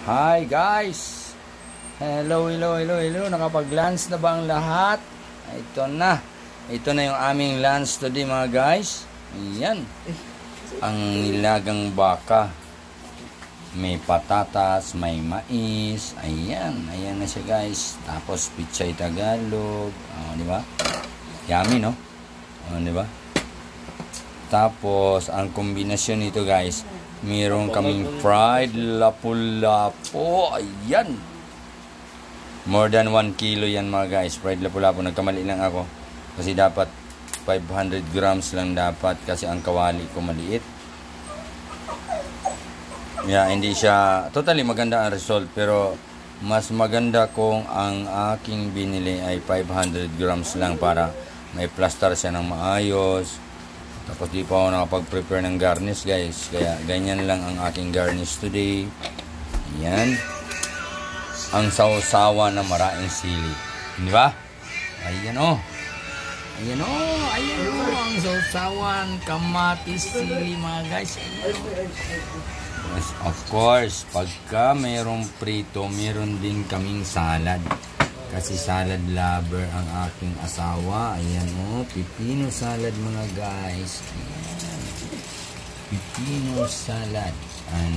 Hi guys! Hello. Nakapag-lunch na ba ang lahat? Ito na. Ito na yung aming lunch today mga guys. Ayan. Ang nilagang baka. May patatas, may mais. Ayan. Ayan na siya guys. Tapos pichay Tagalog. Di ba? Yummy no? Di ba? Tapos ang kombinasyon nito guys, meron kaming fried lapu-lapu. Ayan. More than 1 kilo yan mga guys. Fried lapu-lapu. Nagkamali lang ako. Kasi dapat 500 grams lang dapat. Kasi ang kawali ko maliit. Yeah, hindi siya totally maganda ang result. Pero mas maganda kung ang aking binili ay 500 grams lang para may plaster siya ng maayos. Tapos di pa ako nakapag-prepare ng garnish guys. Kaya ganyan lang ang aking garnish today. Ayan. Ang sausawa na maraming sili. Di ba? Ayan o. Ayan o. Ayan o. Ang sausawan. Kamatis, sili mga guys. Ayan o. Yes, of course. Pagka mayroong prito, mayroon din kaming salad. Kasi salad lover ang aking asawa. Ayan o, pipino salad mga guys. Ayan. Pipino salad.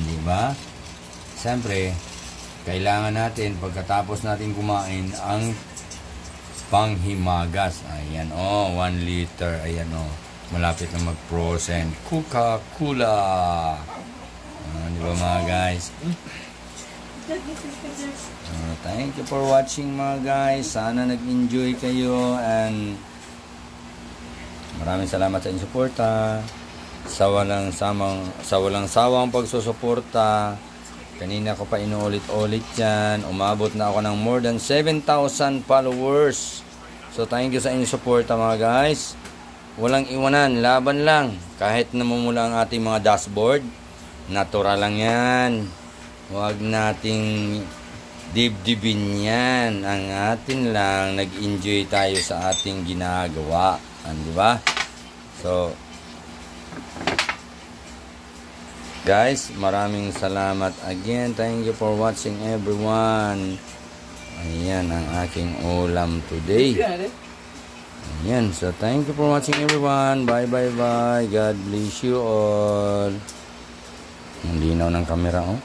Diba? Siyempre, kailangan natin pagkatapos natin kumain ang panghimagas. Ayan o, 1 liter. Ayan o, malapit na mag-frozen Coca-Cola. Diba mga guys? Thank you for watching mga guys. Sana nag-enjoy kayo and maraming salamat sa inyong suporta. Sa walang sawang pagsusuporta. Kanina ko pa inuulit-ulit yan. Umabot na ako ng more than 7,000 followers. So thank you sa inyong suporta mga guys. Walang iwanan, laban lang. Kahit namumula ang ating mga dashboard, natural lang yan. Huwag nating dibdibin yan. Ang atin lang, nag-enjoy tayo sa ating ginagawa. Di ba? So, guys, maraming salamat again. Thank you for watching everyone. Ayan ang aking ulam today. Ayan. So, thank you for watching everyone. Bye. God bless you all. Ang linaw ng camera, oh.